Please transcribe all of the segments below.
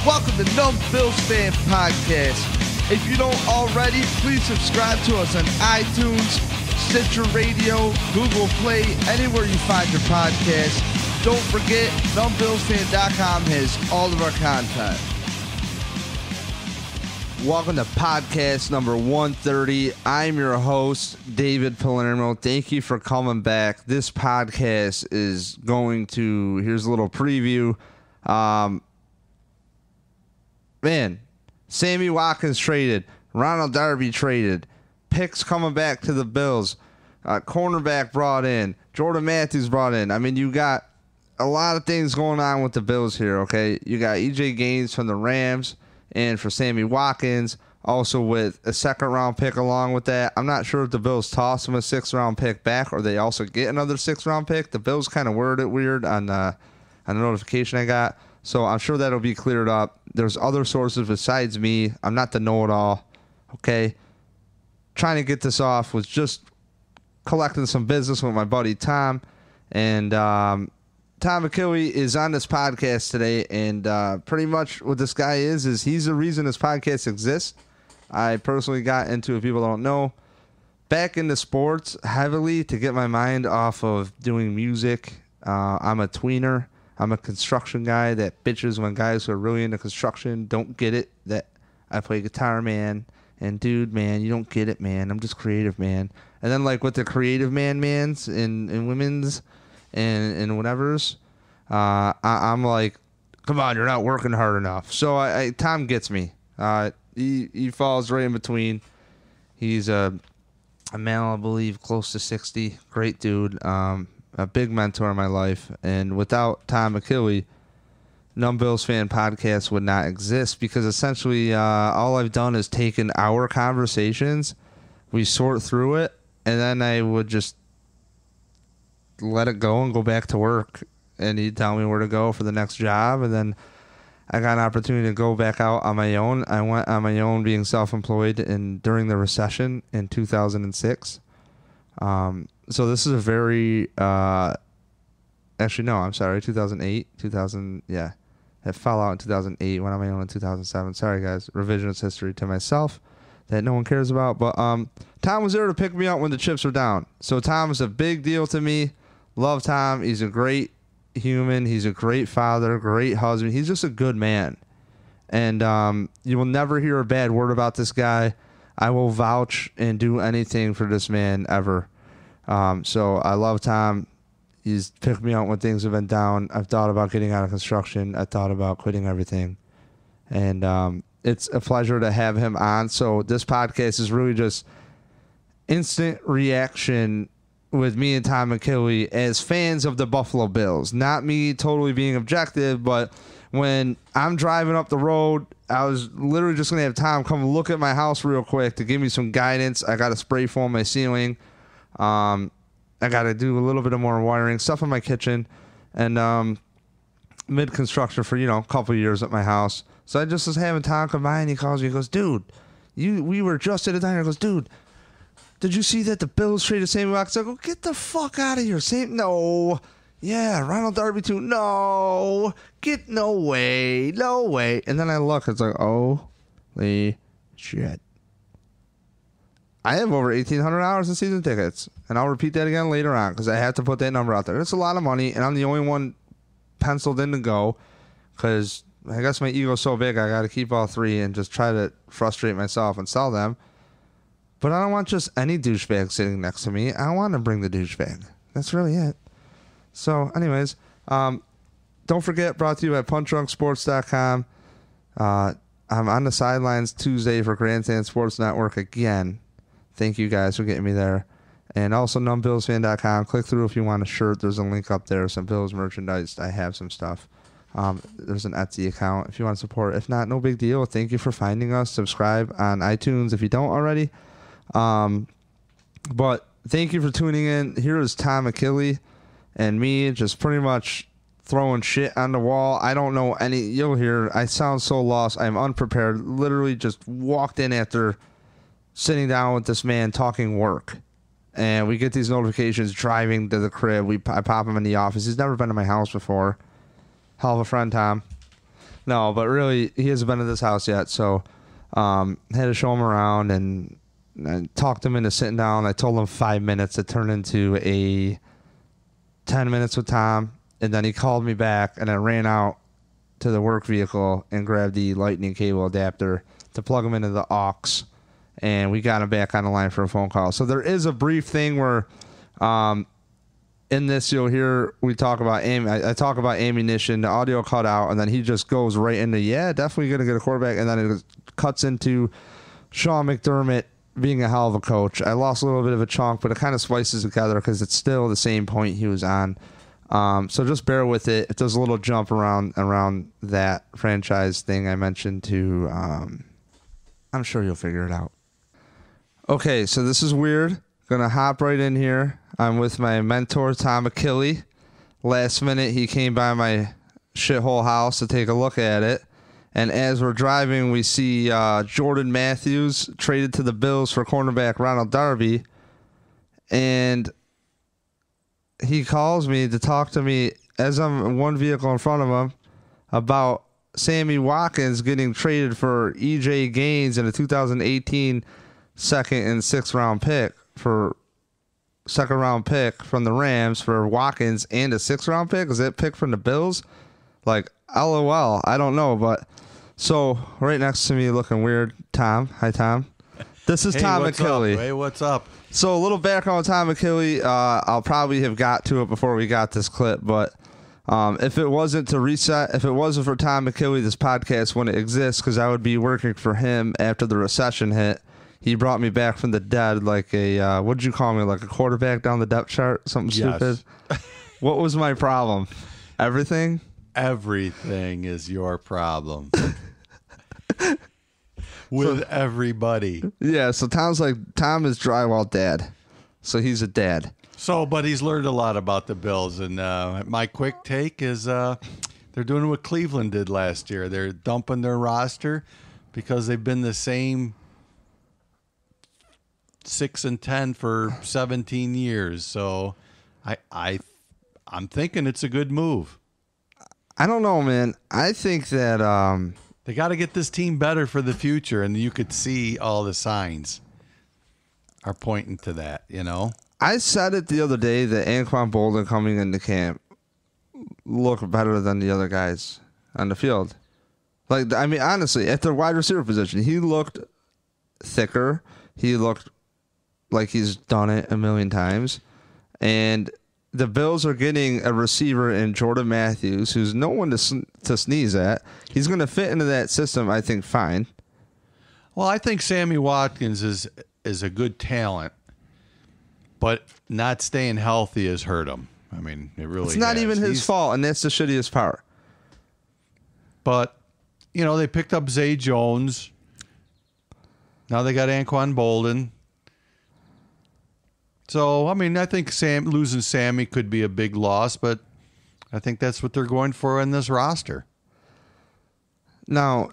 Welcome to No Bills Fan Podcast. If you don't already, please subscribe to us on iTunes, Stitcher Radio, Google Play, anywhere you find your podcast. Don't forget, NumbBillsFan.com has all of our content. Welcome to podcast number 130. I'm your host, David Palermo. Thank you for coming back. This podcast is going to, here's a little preview. Man, Sammy Watkins traded, Ronald Darby traded, picks coming back to the Bills, cornerback brought in, Jordan Matthews brought in. I mean, you got a lot of things going on with the Bills here, okay? You got EJ Gaines from the Rams, and for Sammy Watkins, also with a second-round pick along with that. I'm not sure if the Bills toss him a sixth-round pick back or they also get another sixth-round pick. The Bills kind of worded it weird on the notification I got, so I'm sure that'll be cleared up. There's other sources besides me. I'm not the know-it-all, okay? Trying to get this off was just collecting some business with my buddy Tom, and Tom Achille is on this podcast today, and pretty much what this guy is he's the reason this podcast exists. I personally got into, if people don't know, back into sports heavily to get my mind off of doing music. I'm a tweener. I'm a construction guy that bitches when guys who are really into construction don't get it, that I play guitar, man. And dude, man, you don't get it, man. I'm just creative, man. And then like with the creative mans and women's and whatevers, I'm like, come on, you're not working hard enough. So Tom gets me. He falls right in between. He's a male, I believe, close to 60. Great dude. A big mentor in my life. And without Tom Achille, Numb Bills Fan Podcast would not exist, because essentially all I've done is taken our conversations, we sort through it, and then I would just let it go and go back to work. And he'd tell me where to go for the next job, and then I got an opportunity to go back out on my own. I went on my own being self-employed during the recession in 2006. So this is a very, actually, no, I'm sorry, 2008, yeah. It fell out in 2008, went on my own in 2007. Sorry, guys, revisionist history to myself that no one cares about. But Tom was there to pick me up when the chips were down. So Tom is a big deal to me. Love Tom. He's a great human. He's a great father, great husband. He's just a good man. And you will never hear a bad word about this guy. I will vouch and do anything for this man ever. So I love Tom. He's picked me up when things have been down. I've thought about getting out of construction. I thought about quitting everything. And it's a pleasure to have him on. So this podcast is really just instant reaction with me and Tom Achille as fans of the Buffalo Bills. Not me totally being objective, but when I'm driving up the road, I was literally just going to have Tom come look at my house real quick to give me some guidance. I got to spray foam my ceiling. I got to do a little bit of more wiring, stuff in my kitchen, and mid-construction for, a couple of years at my house. So I just was having Tom come by, and he calls me. He goes, dude, we were just at a diner. He goes, dude, did you see that the Bills traded Sammy Watkins? I go, get the fuck out of here. No. Yeah, Ronald Darby too. No. No way. And then I look, it's like, holy shit. I have over $1,800 in season tickets, and I'll repeat that again later on because I have to put that number out there. It's a lot of money, and I'm the only one penciled in to go because I guess my ego's so big I got to keep all three and just try to frustrate myself and sell them. But I don't want just any douchebag sitting next to me. I want to bring the douchebag. That's really it. So, anyways, don't forget, brought to you by PunchdrunkSports.com. I'm on the sidelines Tuesday for Grandstand Sports Network again. Thank you guys for getting me there. And also NumbBillsFan.com. Click through if you want a shirt. There's a link up there. Some Bills merchandise. I have some stuff. There's an Etsy account if you want to support. If not, no big deal. Thank you for finding us. Subscribe on iTunes if you don't already. But thank you for tuning in. Here is Tom Achille and me just pretty much throwing shit on the wall. I don't know any. You'll hear. I sound so lost. I'm unprepared. Literally just walked in after sitting down with this man talking work. And we get these notifications driving to the crib. I pop him in the office. He's never been to my house before. Hell of a friend, Tom. No, but really, he hasn't been to this house yet. So had to show him around, and I talked him into sitting down. I told him 5 minutes. It turned into 10 minutes with Tom, and then he called me back, and I ran out to the work vehicle and grabbed the lightning cable adapter to plug him into the aux, and we got him back on the line for a phone call. So there is a brief thing where in this you'll hear we talk about I talk about ammunition, the audio cut out, and then he just goes right into, definitely going to get a quarterback, and then it cuts into Sean McDermott being a hell of a coach. I lost a little bit of a chunk, but it kind of splices together because it's still the same point he was on. So just bear with it. If there's a little jump around that franchise thing I mentioned to, I'm sure you'll figure it out. Okay, so this is weird. Gonna hop right in here. I'm with my mentor, Tom Achille. Last minute, he came by my shithole house to take a look at it. And as we're driving, we see Jordan Matthews traded to the Bills for cornerback Ronald Darby. And he calls me to talk to me as I'm in one vehicle in front of him about Sammy Watkins getting traded for E.J. Gaines in a 2018 second and sixth round pick from the Rams for Watkins and a 6th round pick. Is that pick from the Bills? Like, LOL. I don't know, but so right next to me looking weird, Tom. Hi, Tom. This is Tom Achille. Hey, what's up? So a little background on Tom Achille. I'll probably have got to it before we got this clip, but if it wasn't for Tom Achille, this podcast wouldn't exist because I would be working for him after the recession hit. He brought me back from the dead like a, what did you call me, like a quarterback down the depth chart? Something stupid? What was my problem? Everything? Everything is your problem. With everybody. Yeah, so Tom is drywall dad. So he's a dad. So, but he's learned a lot about the Bills. And my quick take is they're doing what Cleveland did last year. They're dumping their roster because they've been the same 6-10 for 17 years. So I'm thinking it's a good move. I don't know, man. I think that they got to get this team better for the future, and you could see all the signs are pointing to that, you know? I said it the other day that Anquan Boldin coming into camp looked better than the other guys on the field. Like, I mean, honestly, at the wide receiver position, he looked thicker. He looked like he's done it a million times. And the Bills are getting a receiver in Jordan Matthews, who's no one to sneeze at. He's going to fit into that system, I think, fine. Well, I think Sammy Watkins is a good talent, but not staying healthy has hurt him. I mean, it really It's not even his fault, and that's the shittiest part. But, you know, they picked up Zay Jones. Now they got Anquan Boldin. So, I mean, I think losing Sammy could be a big loss, but I think that's what they're going for in this roster. Now,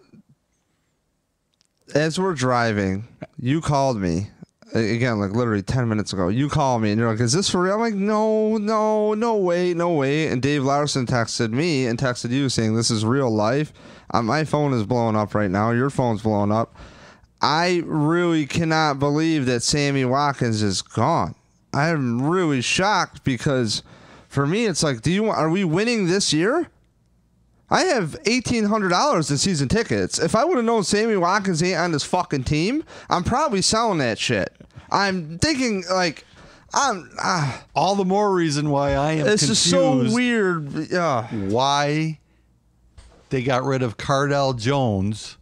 as we're driving, you called me, again, like literally 10 minutes ago. You called me, and you're like, is this for real? I'm like, no way. And Dave Larson texted me and texted you saying, this is real life. My phone is blowing up right now. Your phone's blowing up. I really cannot believe that Sammy Watkins is gone. I'm really shocked because for me, it's like, are we winning this year? I have $1,800 in season tickets. If I would have known Sammy Watkins ain't on this fucking team, I'm probably selling that shit. I'm thinking like, all the more reason why I am this confused. Is so weird. Why they got rid of Cardell Jones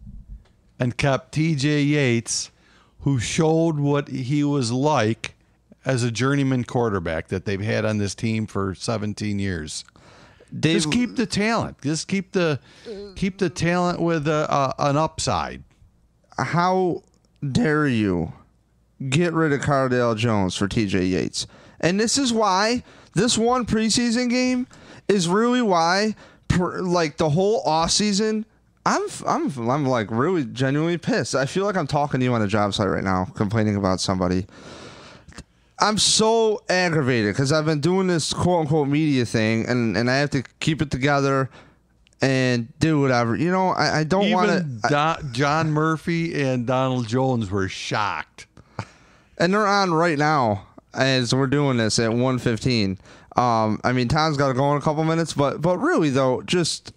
and kept T.J. Yates, who showed what he was like as a journeyman quarterback that they've had on this team for 17 years. Just keep the talent. Just keep the talent with an upside. How dare you get rid of Cardell Jones for T.J. Yates? And this is why this one preseason game is really why, like the whole offseason, I'm like really genuinely pissed. I feel like I'm talking to you on a job site right now, complaining about somebody. I'm so aggravated because I've been doing this quote unquote media thing, and I have to keep it together. and do whatever. You know, I don't want to. John Murphy and Donald Jones were shocked. And they're on right now as we're doing this at 1:15. I mean, Tom's got to go in a couple minutes, but really, though, just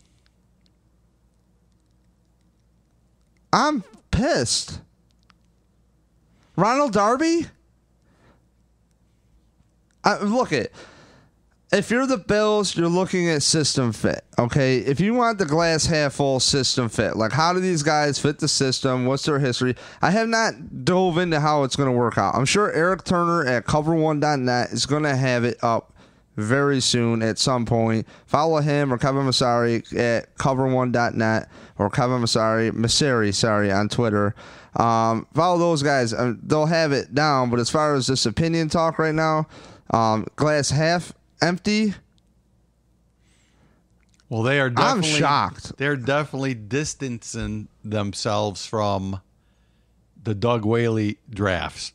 I'm pissed. Ronald Darby? Look it. If you're the Bills, you're looking at system fit, okay? If you want the glass half full system fit, like how do these guys fit the system? What's their history? I have not dove into how it's going to work out. I'm sure Eric Turner at cover1.net is going to have it up very soon at some point. Follow him or Kevin Massari at cover1.net or Kevin Massari on Twitter. Follow those guys. They'll have it down, but as far as this opinion talk right now, glass half empty. Well, they are definitely, I'm shocked. They're definitely distancing themselves from the Doug Whaley drafts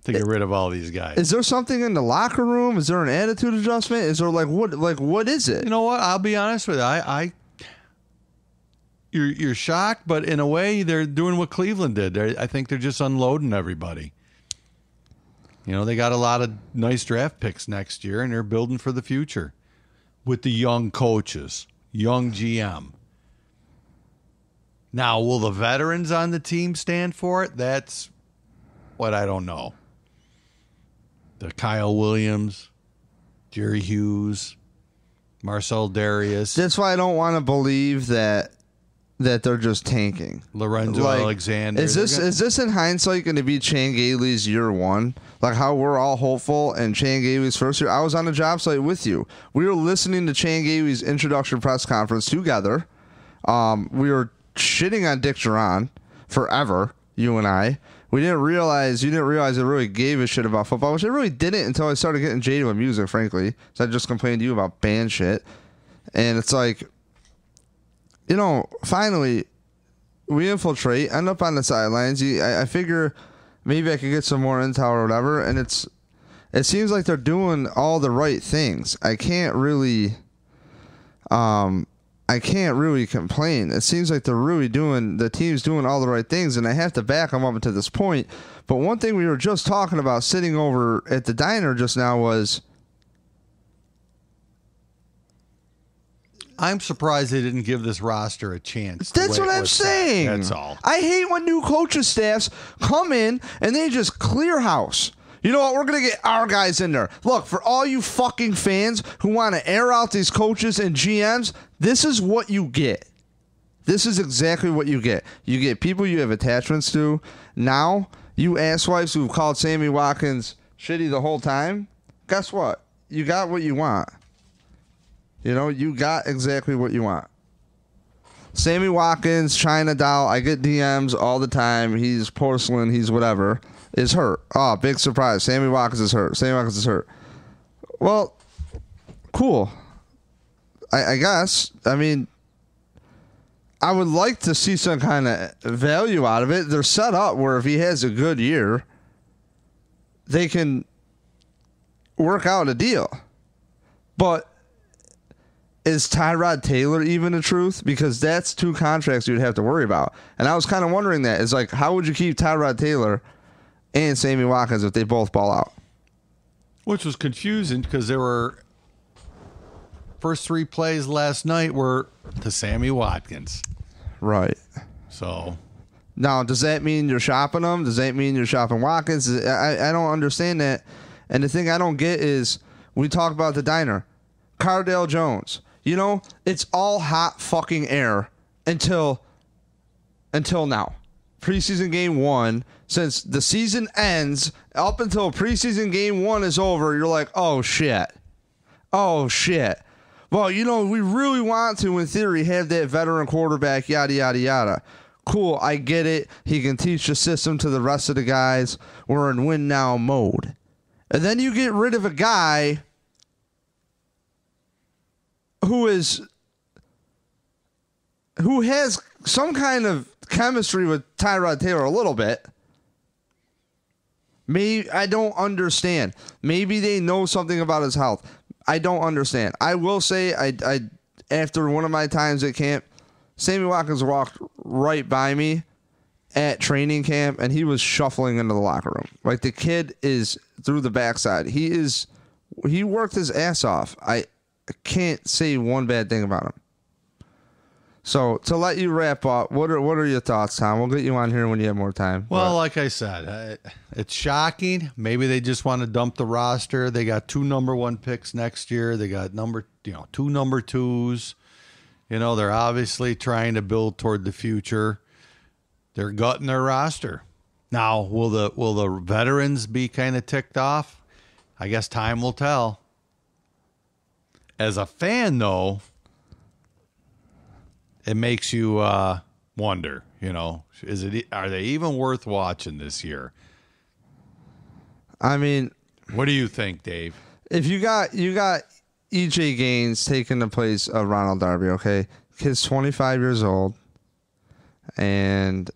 to get rid of all these guys. Is there something in the locker room? Is there an attitude adjustment? Is there what is it? You know what? I'll be honest with you. You're shocked, but in a way, they're doing what Cleveland did. I think they're just unloading everybody. You know, they got a lot of nice draft picks next year, and they're building for the future with the young coaches, young GM. Now, will the veterans on the team stand for it? That's what I don't know. The Kyle Williams, Jerry Hughes, Marcel Darius. That's why I don't want to believe that they're just tanking. Lorenzo Alexander. Is this in hindsight going to be Chan Gailey's year one? Like how we're all hopeful and Chan Gailey's first year? I was on the job site with you. We were listening to Chan Gailey's introduction press conference together. We were shitting on Dick Duran forever, you and I. You didn't realize I really gave a shit about football, which I really didn't until I started getting jaded with music, frankly. So I just complained to you about band shit. And it's like, you know, finally, we infiltrate, end up on the sidelines. I figure maybe I could get some more intel or whatever, and it seems like they're doing all the right things. I can't really complain. It seems like the team's doing all the right things, and I have to back them up to this point. But one thing we were just talking about sitting over at the diner just now was, I'm surprised they didn't give this roster a chance. That's what I'm saying. That's all. I hate when new coaches staffs come in and they just clear house. You know what? We're going to get our guys in there. Look, for all you fucking fans who want to air out these coaches and GMs, this is what you get. This is exactly what you get. You get people you have attachments to. Now, you asswipes who've called Sammy Watkins shitty the whole time, guess what? You got what you want. You know, you got exactly what you want. Sammy Watkins, China Doll, I get DMs all the time. He's porcelain, he's whatever, is hurt. Oh, big surprise. Sammy Watkins is hurt. Well, cool. I guess. I mean, I would like to see some kind of value out of it. They're set up where if he has a good year, they can work out a deal. But is Tyrod Taylor even the truth? Because that's two contracts you'd have to worry about. And I was kind of wondering that. It's like, how would you keep Tyrod Taylor and Sammy Watkins if they both ball out? Which was confusing because there were first three plays last night were to Sammy Watkins. Right. So now, does that mean you're shopping them? Does that mean you're shopping Watkins? I don't understand that. And the thing I don't get is we talk about the diner. Cardale Jones. You know, it's all hot fucking air until now. Preseason game 1, since the season ends, up until preseason game 1 is over, you're like, oh shit. Well, you know, we really want to, in theory, have that veteran quarterback, yada, yada, yada. Cool, I get it. He can teach the system to the rest of the guys. We're in win now mode. And then you get rid of a guy who has some kind of chemistry with Tyrod Taylor a little bit. Maybe I don't understand. Maybe they know something about his health. I don't understand. I will say after one of my times at camp, Sammy Watkins walked right by me at training camp, and he was shuffling into the locker room. Like, the kid is through the backside. He worked his ass off. I can't say one bad thing about him. So, to let you wrap up, what are your thoughts, Tom? We'll get you on here when you have more time. Well, like I said, it's shocking. Maybe they just want to dump the roster. They got 2 number 1 picks next year. They got 2 number 2s. They're obviously trying to build toward the future. They're gutting their roster. Now, will the veterans be kind of ticked off? I guess time will tell. As a fan, though, it makes you wonder, are they even worth watching this year? I mean, what do you think, Dave? If you got EJ Gaines taking the place of Ronald Darby, okay? Kid's 25 years old, and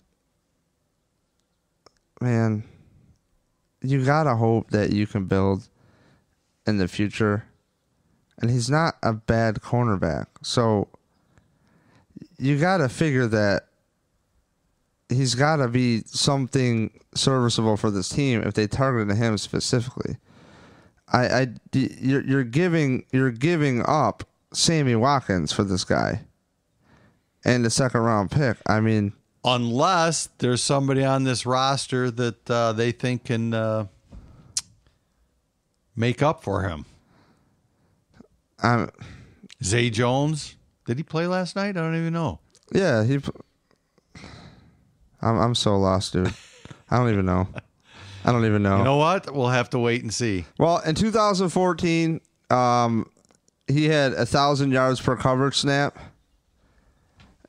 man, you gotta hope that you can build in the future. And he's not a bad cornerback, so you gotta figure that he's gotta be something serviceable for this team if they targeted him specifically. You're giving up Sammy Watkins for this guy and the second round pick. I mean, unless there's somebody on this roster that they think can make up for him. Zay Jones, did he play last night? I don't even know. Yeah, I'm so lost, dude. I don't even know. You know what? We'll have to wait and see. Well, in 2014, he had 1,000 yards per coverage snap,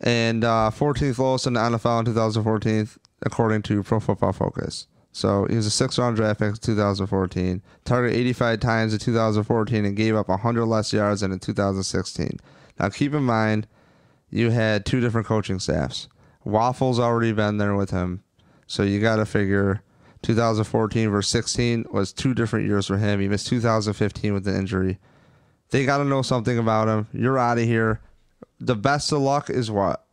and 14th lowest in the NFL in 2014, according to Pro Football Focus. So he was a 6th-round draft pick in 2014, targeted 85 times in 2014, and gave up 100 less yards than in 2016. Now, keep in mind, you had 2 different coaching staffs. Waffle's already been there with him, so you got to figure 2014 versus 16 was 2 different years for him. He missed 2015 with an injury. They got to know something about him. You're out of here. The best of luck is what?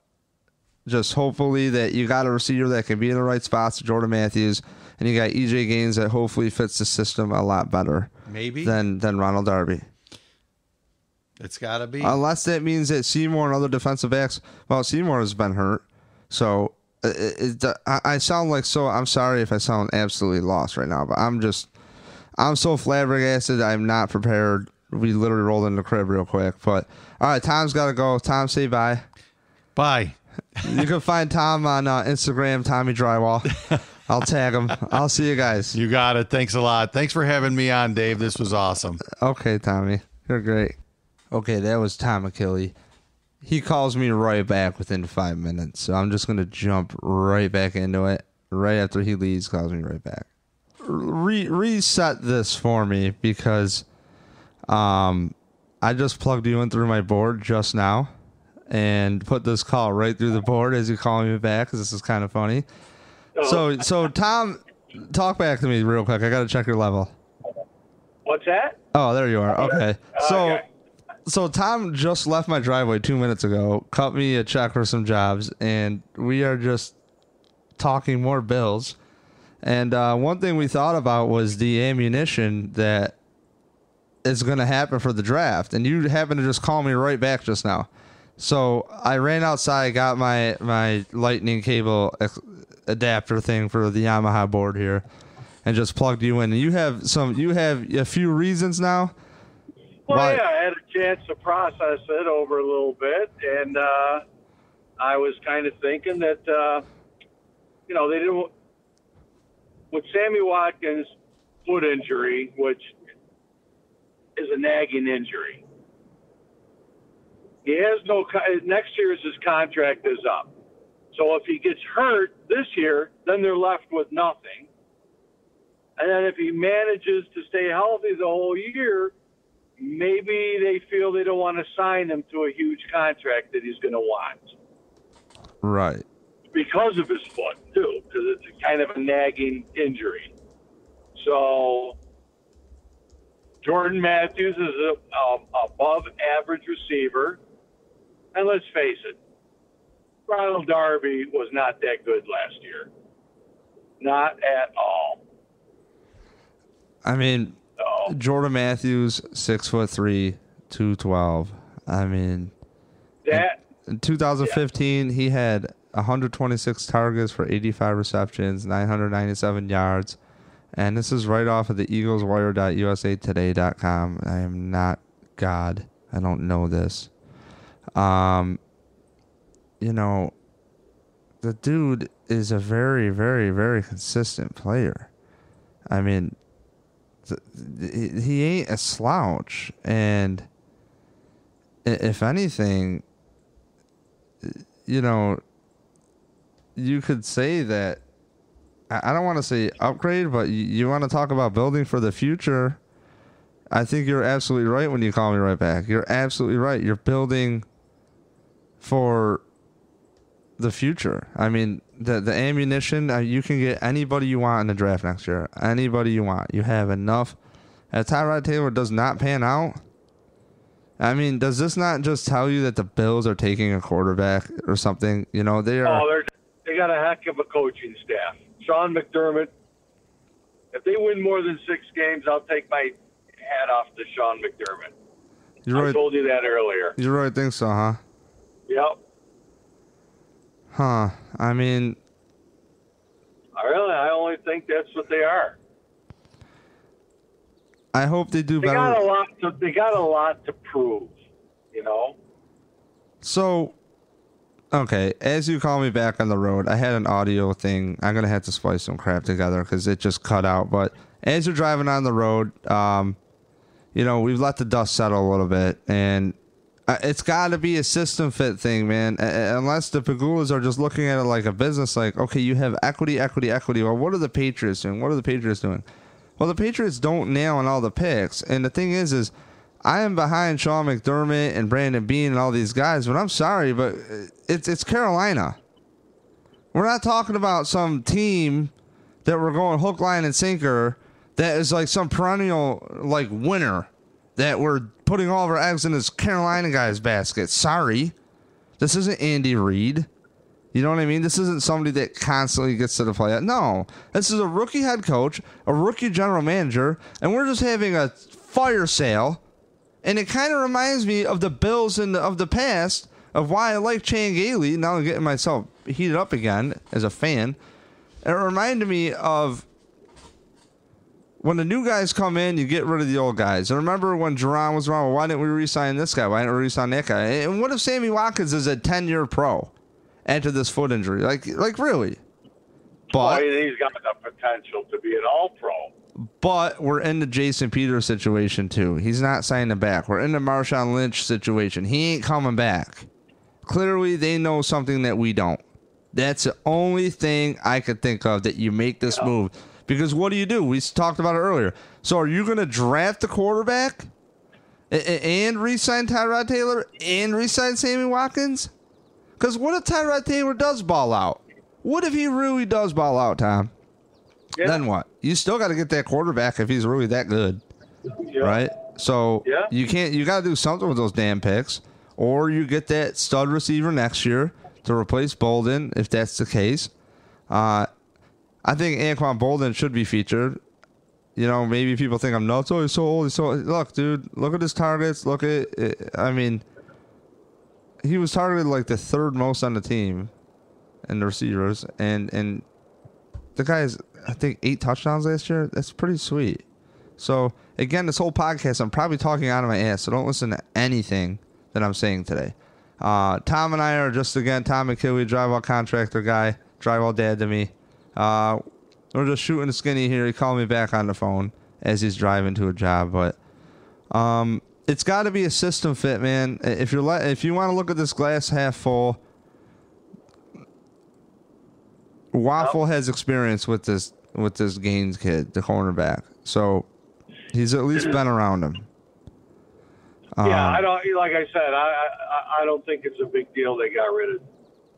Just hopefully that you got a receiver that can be in the right spots, Jordan Matthews, and you got EJ Gaines that hopefully fits the system a lot better. Maybe than Ronald Darby. It's got to be. Unless that means that Seymour and other defensive backs. Well, Seymour has been hurt, so I sound like so. I'm sorry if I sound absolutely lost right now, but I'm so flabbergasted. I'm not prepared. We literally rolled in the crib real quick, but all right, Tom's got to go. Tom, say bye. Bye. You can find Tom on Instagram, Tommy Drywall. I'll tag him. I'll see you guys. You got it. Thanks a lot. Thanks for having me on, Dave. This was awesome. Okay, Tommy. You're great. Okay, that was Tom Achille. He calls me right back within 5 minutes, so I'm just going to jump right back into it. Right after he leaves, calls me right back. Reset this for me because I just plugged you in through my board just now and put this call right through the board as you call me back because this is kind of funny. So Tom, talk back to me real quick. I got to check your level. What's that? Oh, there you are. Okay. So Tom just left my driveway 2 minutes ago, cut me a check for some jobs, and we are just talking more bills. And one thing we thought about was the ammunition that is going to happen for the draft. And you happened to just call me right back just now. So I ran outside, got my lightning cable adapter thing for the Yamaha board here, and just plugged you in. And you have a few reasons now. Well, yeah, I had a chance to process it over a little bit, and I was kind of thinking that they didn't with Sammy Watkins' foot injury, which is a nagging injury. He has next year his contract is up. So if he gets hurt this year, then they're left with nothing. And then if he manages to stay healthy the whole year, maybe they feel they don't want to sign him to a huge contract that he's going to want. Right. Because of his foot, too, because it's kind of a nagging injury. So Jordan Matthews is a above-average receiver. And let's face it, Ronald Darby was not that good last year. Not at all. I mean, No. Jordan Matthews, 6'3", 212. I mean, That in 2015, he had 126 targets for 85 receptions, 997 yards. And this is right off of the EaglesWire.usatoday.com. I am not God. I don't know this. You know, the dude is a very, very, very consistent player. I mean, he ain't a slouch. And if anything, you know, you could say that, I don't want to say upgrade, but you want to talk about building for the future. I think you're absolutely right when you call me right back. You're absolutely right. You're building for the future. I mean, the ammunition, you can get anybody you want in the draft next year. Anybody you want. You have enough. If Tyrod Taylor does not pan out, I mean, does this not just tell you that the Bills are taking a quarterback or something? You know, they got a heck of a coaching staff. Sean McDermott, if they win more than 6 games, I'll take my hat off to Sean McDermott. I told you that earlier. You really think so, huh? Yep. Huh. I mean, I only think that's what they are. I hope they do better. They got a lot to prove, you know? So, okay, as you call me back on the road, I had an audio thing. I'm going to have to splice some crap together because it just cut out. But as you're driving on the road, you know, we've let the dust settle a little bit. And it's got to be a system fit thing, man. Unless the Pagulas are just looking at it like a business, like, okay, you have equity. Well, what are the Patriots doing? What are the Patriots doing? Well, the Patriots don't nail on all the picks. And the thing is I am behind Sean McDermott and Brandon Beane and all these guys, but I'm sorry, but it's Carolina. We're not talking about some team that we're going hook, line, and sinker that is like some perennial like winner that we're putting all of our eggs in this Carolina guy's basket. Sorry. This isn't Andy Reid. You know what I mean? This isn't somebody that constantly gets to the play. No. This is a rookie head coach, a rookie general manager, and we're just having a fire sale. And it kind of reminds me of the Bills of the past, of why I like Chan Gailey. Now I'm getting myself heated up again as a fan. It reminded me of when the new guys come in, you get rid of the old guys. And remember when Jerron was wrong, well, why didn't we re-sign this guy? Why didn't we re-sign that guy? And what if Sammy Watkins is a 10-year pro after this foot injury? Like really? But he's got the potential to be an all-pro. But we're in the Jason Peters situation, too. He's not signing back. We're in the Marshawn Lynch situation. He ain't coming back. Clearly, they know something that we don't. That's the only thing I could think of that you make this move. Because what do? We talked about it earlier. So are you going to draft the quarterback and re-sign Tyrod Taylor and re-sign Sammy Watkins? Because what if Tyrod Taylor does ball out? What if he really does ball out, Tom? Yeah. Then what? You still got to get that quarterback if he's really that good, right? So you got to do something with those damn picks, or you get that stud receiver next year to replace Bolden if that's the case. I think Anquan Bolden should be featured. You know, maybe people think I'm nuts. Oh, he's so old. Look, dude, look at his targets. Look at it. I mean, he was targeted like the 3rd most on the team in the receivers, and the guy has, I think, 8 touchdowns last year. That's pretty sweet. So, again, this whole podcast, I'm probably talking out of my ass, so don't listen to anything that I'm saying today. Tom and I are just, again, Tom Achille, drywall contractor guy, drywall dad to me. We're just shooting the skinny here. He called me back on the phone as he's driving to a job, but it's got to be a system fit, man. If you want to look at this glass half full, Waffle has experience with this Gaines kid, the cornerback. So he's at least been around him. I don't. Like I said, I don't think it's a big deal they got rid of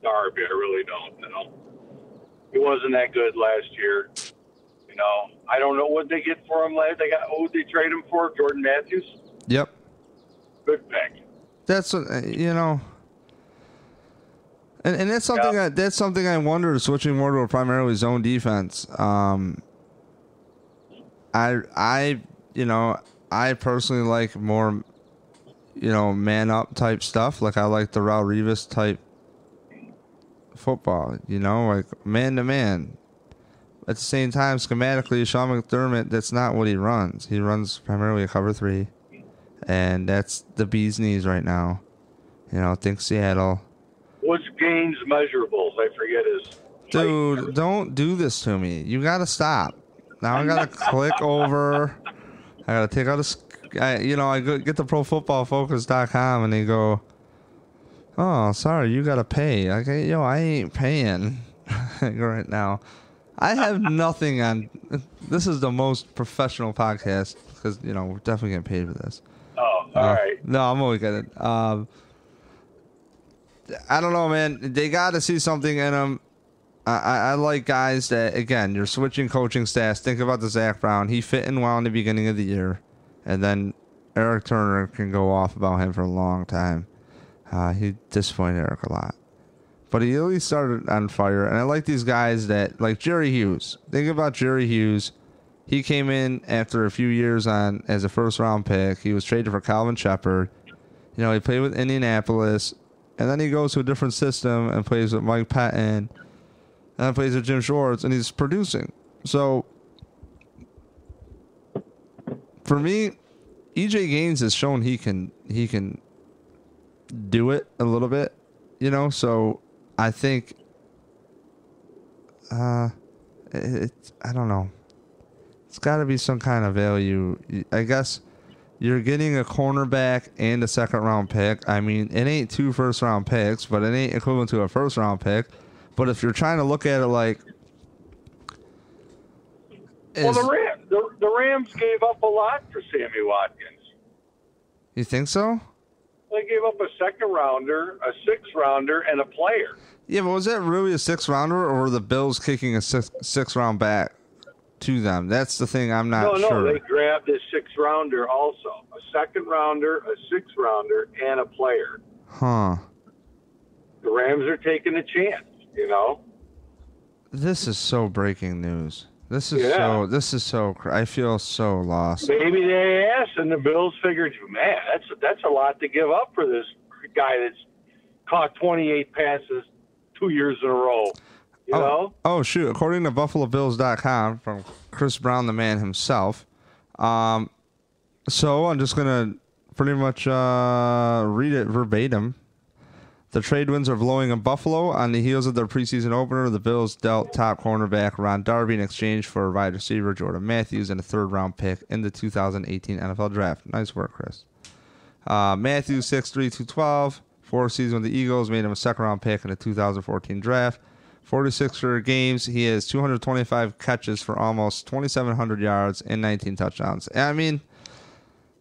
Darby. I really don't. You know, he wasn't that good last year. You know, I don't know what they get for him. Who they trade him for? Jordan Matthews. Yep. Good pick. That's you know. And that's something that's something I wonder, switching more to a primarily zone defense. I personally like more, man up type stuff. Like I like the Raul Rivas type football, like man to man. At the same time, schematically, Sean McDermott, that's not what he runs. He runs primarily a cover 3, and that's the bee's knees right now. Think Seattle. What's Gaines' measurables? I forget his. Dude, don't do this to me. You got to stop. Now I got to click over. I got to take out I get to profootballfocus.com and they go, oh, sorry, you got to pay. Like, I ain't paying right now. I have nothing on. This is the most professional podcast because, we're definitely getting paid for this. Oh, all right. No, I'm only kidding. I don't know, man. They got to see something in them. I like guys that, again, you're switching coaching staffs. Think about the Zach Brown. He fit in well in the beginning of the year. And then Eric Turner can go off about him for a long time. He disappointed Eric a lot. But he at least started on fire. And I like these guys that, like Jerry Hughes. Think about Jerry Hughes. He came in after a few years as a first-round pick. He was traded for Calvin Shepard. He played with Indianapolis. And then he goes to a different system and plays with Mike Patton. And then plays with Jim Schwartz. And he's producing. So, for me, EJ Gaines has shown he can do it a little bit. So I think I don't know. It's got to be some kind of value. I guess you're getting a cornerback and a second-round pick. I mean, it ain't 2 first-round picks, but it ain't equivalent to a first-round pick. But if you're trying to look at it like... the Rams gave up a lot for Sammy Watkins. You think so? They gave up a second-rounder, a sixth-rounder, and a player. Yeah, but was that really a 6th-rounder, or were the Bills kicking a 6th-round back to them? That's the thing I'm not sure. No, they grabbed a 6th-rounder also. A second-rounder, a 6th-rounder, and a player. Huh. The Rams are taking a chance, This is so breaking news. This is so, I feel so lost. Maybe they asked, and the Bills figured, man, that's a lot to give up for this guy that's caught 28 passes 2 years in a row. You know? Oh, shoot. According to BuffaloBills.com, from Chris Brown, the man himself. So I'm just going to pretty much read it verbatim. The trade winds are blowing in Buffalo. On the heels of their preseason opener, the Bills dealt top cornerback Ron Darby in exchange for wide receiver Jordan Matthews and a 3rd-round pick in the 2018 NFL Draft. Nice work, Chris. Matthews, 6'3", 212. 4 seasons with the Eagles, made him a 2nd-round pick in the 2014 Draft. 46 career games. He has 225 catches for almost 2,700 yards and 19 touchdowns. I mean...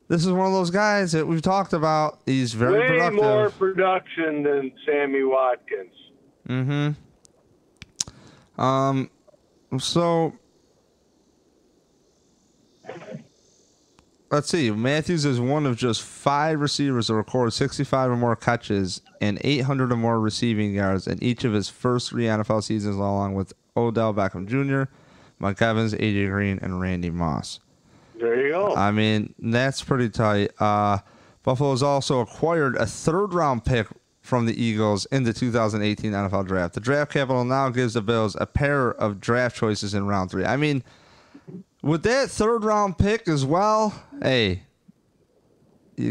This is one of those guys that we've talked about. He's very productive. Way more production than Sammy Watkins. So, let's see. Matthews is one of just 5 receivers to record 65 or more catches and 800 or more receiving yards in each of his first 3 NFL seasons, along with Odell Beckham Jr., Mike Evans, AJ Green, and Randy Moss. There you go. I mean, that's pretty tight. Buffalo's also acquired a 3rd-round pick from the Eagles in the 2018 NFL Draft. The draft capital now gives the Bills a pair of draft choices in round 3. I mean, with that 3rd-round pick as well, hey,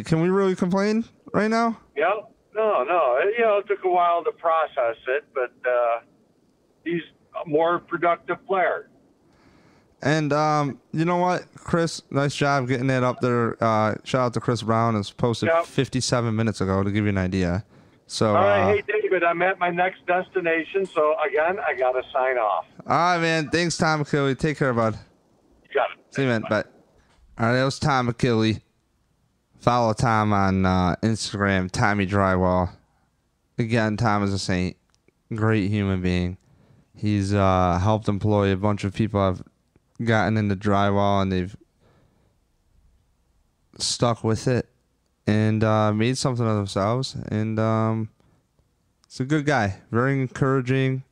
can we really complain right now? Yeah. No. It took a while to process it, but he's a more productive player. And you know what, Chris? Nice job getting that up there. Shout out to Chris Brown. It's posted 57 minutes ago to give you an idea. So, all right, hey David, I'm at my next destination. So again, I gotta sign off. All right, man. Thanks, Tom Achille. Take care, bud. You got it. See you, man. Bye. All right, that was Tom Achille. Follow Tom on Instagram, Tommy Drywall. Again, Tom is a saint. Great human being. He's helped employ a bunch of people. I've gotten into drywall and they've stuck with it and made something of themselves, and He's a good guy. Very encouraging.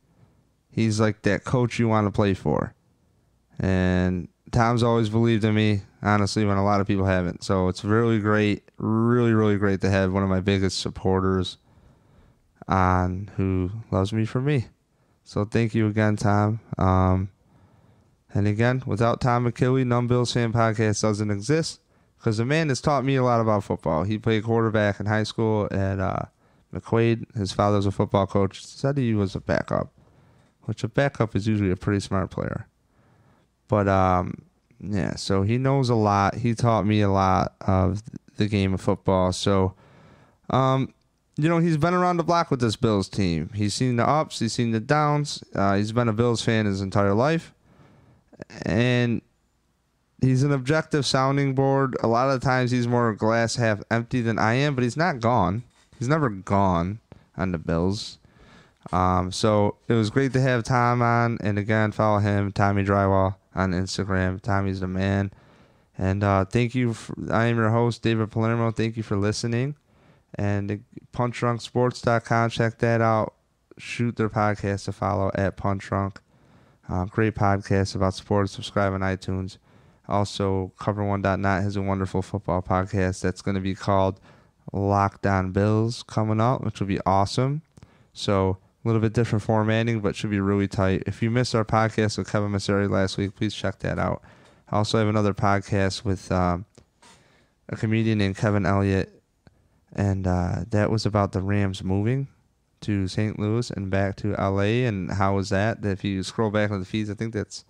He's like that coach you want to play for. And Tom's always believed in me, honestly, when a lot of people haven't. So it's really great, really, really great to have one of my biggest supporters on who loves me for me. So thank you again, Tom. And again, without Tom Achille, Numb Bills Fan Podcast doesn't exist, because the man has taught me a lot about football. He played quarterback in high school at McQuaid. His father's a football coach. Said he was a backup, which a backup is usually a pretty smart player. But, yeah, so he knows a lot. He taught me a lot of the game of football. So, he's been around the block with this Bills team. He's seen the ups. He's seen the downs. He's been a Bills fan his entire life. And he's an objective sounding board. A lot of the times he's more glass half empty than I am, but he's not gone. He's never gone on the Bills. So it was great to have Tom on. And again, follow him, Tommy Drywall, on Instagram. Tommy's the man. And thank you. I am your host, David Palermo. Thank you for listening. And punchdrunksports.com, check that out. Shoot their podcast to follow at punchdrunk. Great podcast about sports. Subscribe on iTunes. Also, Cover1.net has a wonderful football podcast that's going to be called Locked On Bills coming up, which will be awesome. So, a little bit different formatting, but should be really tight. If you missed our podcast with Kevin Masseri last week, please check that out. I also have another podcast with a comedian named Kevin Elliott, and that was about the Rams moving to St. Louis and back to LA, and how was that? If you scroll back on the feeds, I think that's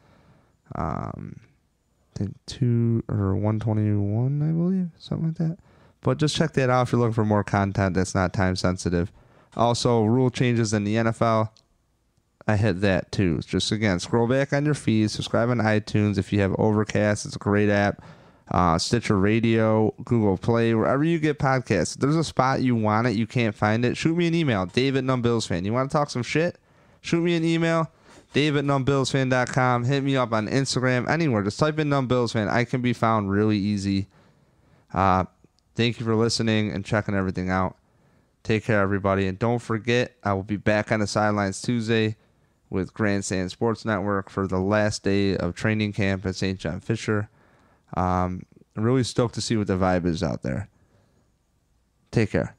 2 or 121, I believe, something like that. But just check that out if you're looking for more content that's not time sensitive. Also, rule changes in the NFL. I hit that too. Just again, scroll back on your feed, subscribe on iTunes. If you have Overcast, it's a great app. Stitcher Radio, Google Play, wherever you get podcasts. If there's a spot you want it, you can't find it, shoot me an email, Dave@NumbBillsFan. You want to talk some shit? Shoot me an email, Dave@NumbBillsFan.com. Hit me up on Instagram, anywhere. Just type in NumbBillsFan. I can be found really easy. Thank you for listening and checking everything out. Take care, everybody. And don't forget, I will be back on the sidelines Tuesday with Grandstand Sports Network for the last day of training camp at St. John Fisher. I'm really stoked to see what the vibe is out there. Take care.